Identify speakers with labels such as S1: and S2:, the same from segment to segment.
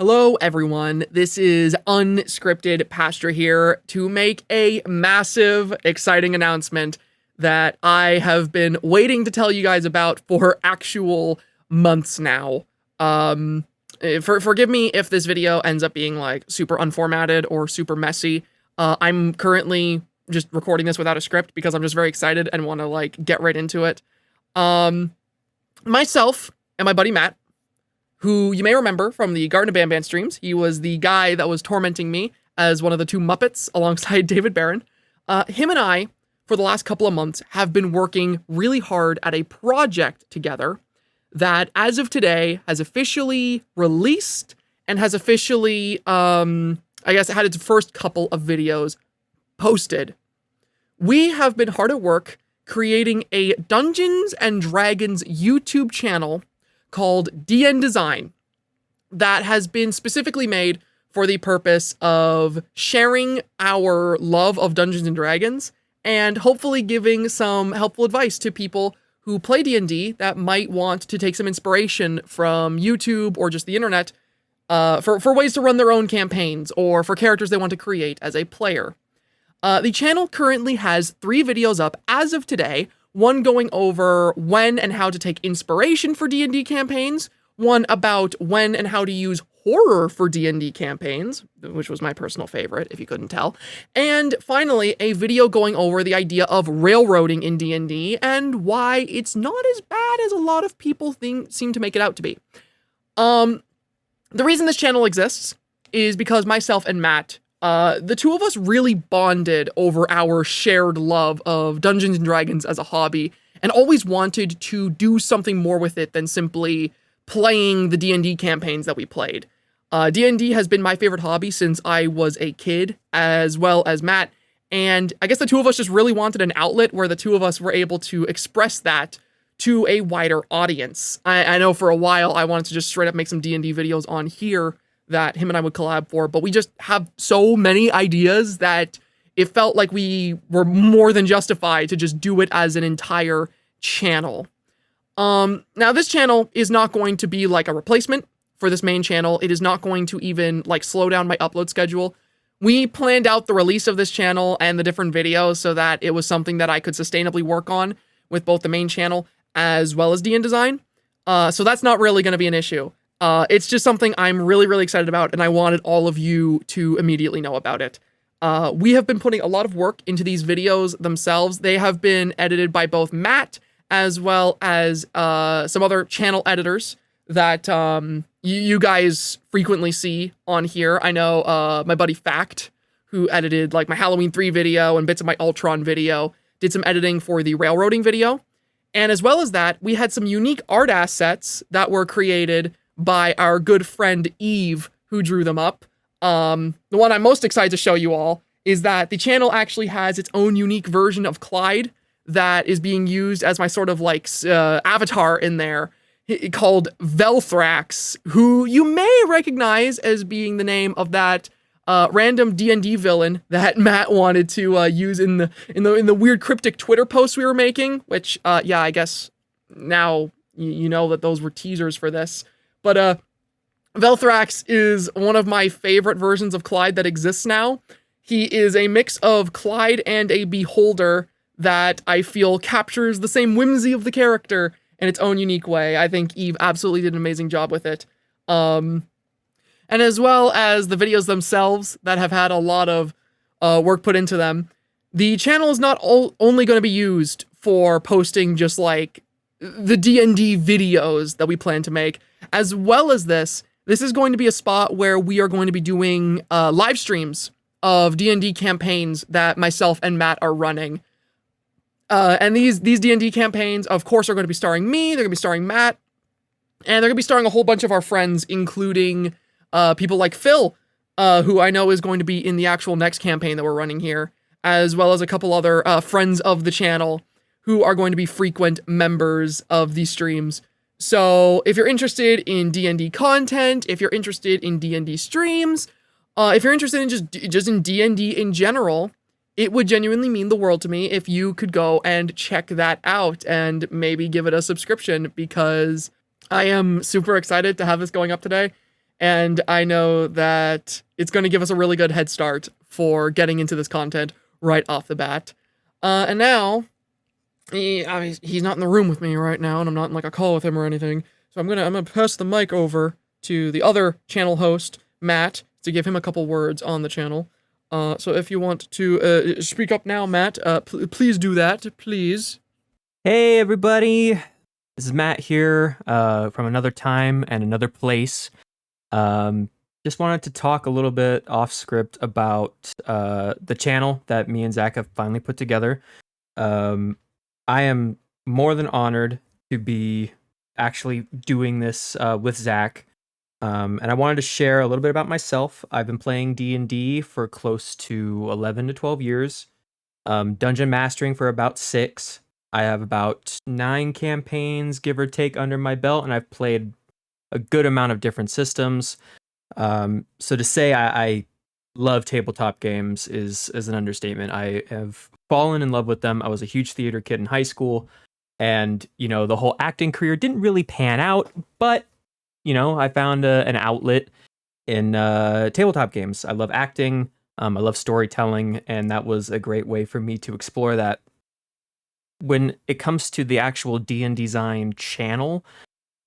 S1: Hello, everyone. This is Unscripted Pasture here to make a massive, exciting announcement that I have been waiting to tell you guys about for actual months now. Forgive me if this video ends up being like super unformatted or super messy. I'm currently just recording this without a script because I'm just very excited and want to like get right into it. Myself and my buddy Matt, who you may remember from the Garden of Banban streams. He was the guy that was tormenting me as one of the two Muppets alongside David Barron. Him and I, for the last couple of months, have been working really hard at a project together that, as of today, has officially released and has officially, I guess, had its first couple of videos posted. We have been hard at work creating a Dungeons and Dragons YouTube channel called D&Design that has been specifically made for the purpose of sharing our love of Dungeons and Dragons and hopefully giving some helpful advice to people who play D&D that might want to take some inspiration from YouTube or just the internet for ways to run their own campaigns or for characters they want to create as a player. The channel currently has 3 videos up as of today. One going over when and how to take inspiration for D&D campaigns, one about when and how to use horror for D&D campaigns, which was my personal favorite, if you couldn't tell, and finally, a video going over the idea of railroading in D&D and why it's not as bad as a lot of people seem to make it out to be. The reason this channel exists is because myself and Matt, the two of us really bonded over our shared love of Dungeons and Dragons as a hobby and always wanted to do something more with it than simply playing the D&D campaigns that we played. D&D has been my favorite hobby since I was a kid, as well as Matt, and I guess the two of us just really wanted an outlet where the two of us were able to express that to a wider audience. I know for a while I wanted to just straight up make some D&D videos on here that him and I would collab for, but we just have so many ideas that it felt like we were more than justified to just do it as an entire channel. Now this channel is not going to be like a replacement for this main channel. It is not going to even like slow down my upload schedule. We planned out the release of this channel and the different videos so that it was something that I could sustainably work on with both the main channel as well as D&Design. So that's not really going to be an issue. It's just something I'm really, really excited about, and I wanted all of you to immediately know about it. We have been putting a lot of work into these videos themselves. They have been edited by both Matt as well as some other channel editors that you guys frequently see on here. I know my buddy Fact, who edited like my Halloween 3 video and bits of my Ultron video, did some editing for the railroading video. And as well as that, we had some unique art assets that were created by our good friend Eve, who drew them up. The one I'm most excited to show you all is that the channel actually has its own unique version of Clyde that is being used as my sort of like avatar in there, called Velthrax, who you may recognize as being the name of that random D&D villain that Matt wanted to use in the weird cryptic Twitter posts we were making. Which yeah, I guess now you know that those were teasers for this. But Velthrax is one of my favorite versions of Clyde that exists now. He is a mix of Clyde and a beholder that I feel captures the same whimsy of the character in its own unique way. I think Eve absolutely did an amazing job with it. And as well as the videos themselves that have had a lot of work put into them, the channel is not only going to be used for posting just like the D&D videos that we plan to make. As well as this is going to be a spot where we are going to be doing live streams of D&D campaigns that myself and Matt are running. And these D&D campaigns, of course, are going to be starring me, they're going to be starring Matt, and they're going to be starring a whole bunch of our friends, including people like Phil, who I know is going to be in the actual next campaign that we're running here, as well as a couple other friends of the channel who are going to be frequent members of these streams. So if you're interested in D&D content, if you're interested in D&D streams, if you're interested in just in D&D in general, it would genuinely mean the world to me if you could go and check that out and maybe give it a subscription, because I am super excited to have this going up today. And I know that it's going to give us a really good head start for getting into this content right off the bat. And now, I mean, he's not in the room with me right now, and I'm not in like a call with him or anything. So I'm gonna pass the mic over to the other channel host, Matt, to give him a couple words on the channel. So if you want to speak up now, Matt, please do that, please.
S2: Hey everybody, this is Matt here from another time and another place. Just wanted to talk a little bit off script about the channel that me and Zach have finally put together. I am more than honored to be actually doing this with Zach. And I wanted to share a little bit about myself. I've been playing D&D for close to 11 to 12 years. Dungeon mastering for about 6. I have about 9 campaigns, give or take, under my belt, and I've played a good amount of different systems. So to say I love tabletop games is an understatement. I have fallen in love with them. I was a huge theater kid in high school, and the whole acting career didn't really pan out, but I found an outlet in tabletop games. I love acting. I love storytelling, and that was a great way for me to explore that. When it comes to the actual D&Design channel,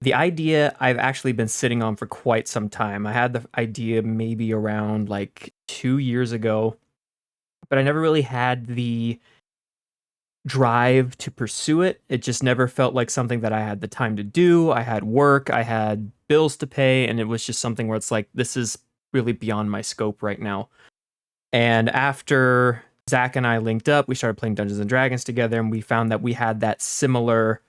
S2: the idea I've actually been sitting on for quite some time. I had the idea maybe around like 2 years ago, but I never really had the drive to pursue it. It just never felt like something that I had the time to do. I had work, I had bills to pay, and it was just something where it's like, this is really beyond my scope right now. And after Zach and I linked up, we started playing Dungeons and Dragons together, and we found that we had that similar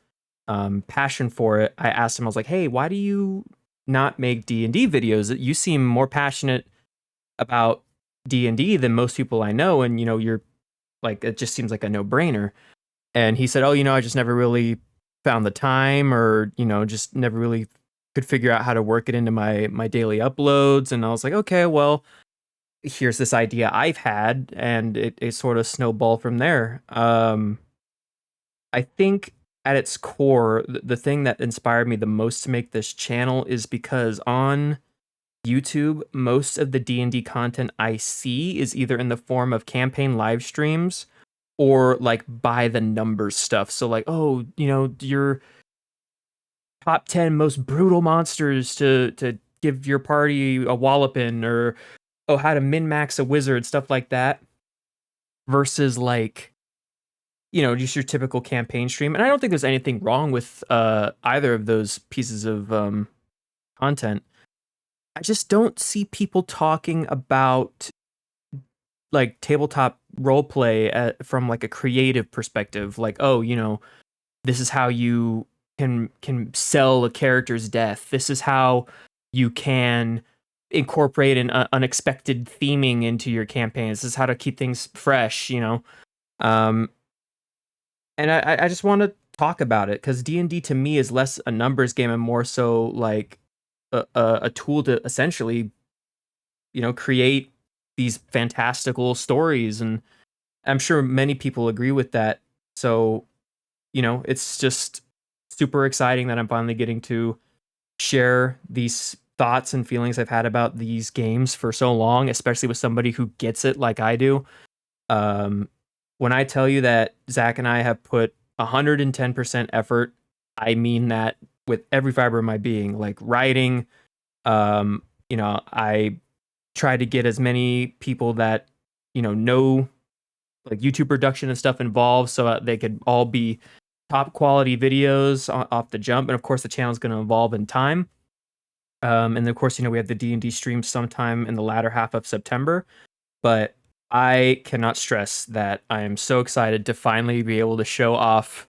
S2: passion for it. I asked him, I was like, hey, why do you not make D&D videos? You seem more passionate about D&D than most people I know, and you're like, it just seems like a no-brainer. And he said, oh, I just never really found the time, or just never really could figure out how to work it into my daily uploads. And I was like, okay, well, here's this idea I've had, and it sort of snowballed from there. I think at its core, the thing that inspired me the most to make this channel is because on YouTube, most of the D&D content I see is either in the form of campaign live streams or like by the numbers stuff. So like, oh, your top 10 most brutal monsters to give your party a walloping, or oh, how to min-max a wizard, stuff like that, versus like, just your typical campaign stream. And I don't think there's anything wrong with either of those pieces of content. I just don't see people talking about like tabletop roleplay from like a creative perspective. Like, oh, this is how you can sell a character's death. This is how you can incorporate an unexpected theming into your campaigns. This is how to keep things fresh, and I just want to talk about it because D&D to me is less a numbers game and more so like a tool to essentially, create these fantastical stories. And I'm sure many people agree with that. So, it's just super exciting that I'm finally getting to share these thoughts and feelings I've had about these games for so long, especially with somebody who gets it like I do. When I tell you that Zach and I have put 110% effort, I mean that with every fiber of my being. Like writing, I try to get as many people that know like YouTube production and stuff involved, so that they could all be top quality videos off the jump. And of course, the channel is going to evolve in time. And then of course, we have the D&D stream sometime in the latter half of September. But I cannot stress that I am so excited to finally be able to show off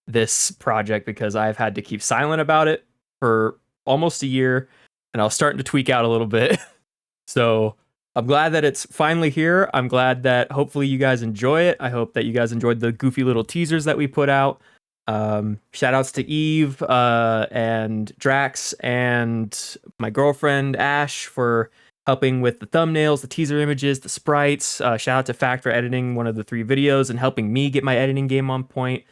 S2: this project, because I've had to keep silent about it for almost a year, and I was starting to tweak out a little bit. So I'm glad that it's finally here. I'm glad that hopefully you guys enjoy it. I hope that you guys enjoyed the goofy little teasers that we put out. Shout outs to Eve and Drax and my girlfriend Ash for helping with the thumbnails, the teaser images, the sprites. Shout out to Fact for editing one of the 3 videos and helping me get my editing game on point.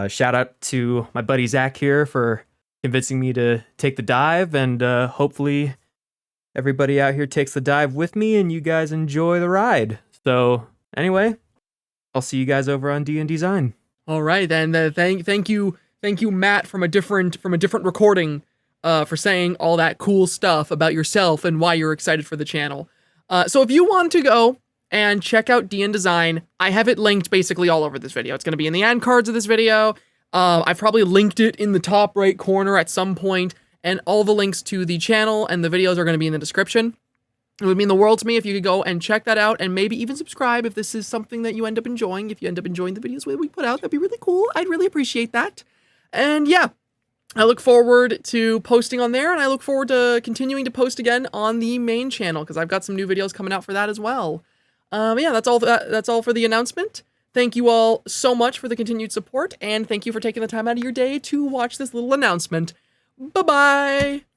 S2: Shout out to my buddy Zach here for convincing me to take the dive, and hopefully everybody out here takes the dive with me and you guys enjoy the ride. So anyway, I'll see you guys over on D&Design.
S1: All right, then. Thank you, Matt, from a different recording, for saying all that cool stuff about yourself and why you're excited for the channel. So if you want to go and check out D&Design, I have it linked basically all over this video. It's going to be in the end cards of this video. I've probably linked it in the top right corner at some point, and all the links to the channel and the videos are going to be in the description. It would mean the world to me if you could go and check that out and maybe even subscribe if this is something that you end up enjoying. If you end up enjoying the videos that we put out, that'd be really cool. I'd really appreciate that. And yeah, I look forward to posting on there, and I look forward to continuing to post again on the main channel because I've got some new videos coming out for that as well. Yeah, that's all for the announcement. Thank you all so much for the continued support, and thank you for taking the time out of your day to watch this little announcement. Bye-bye!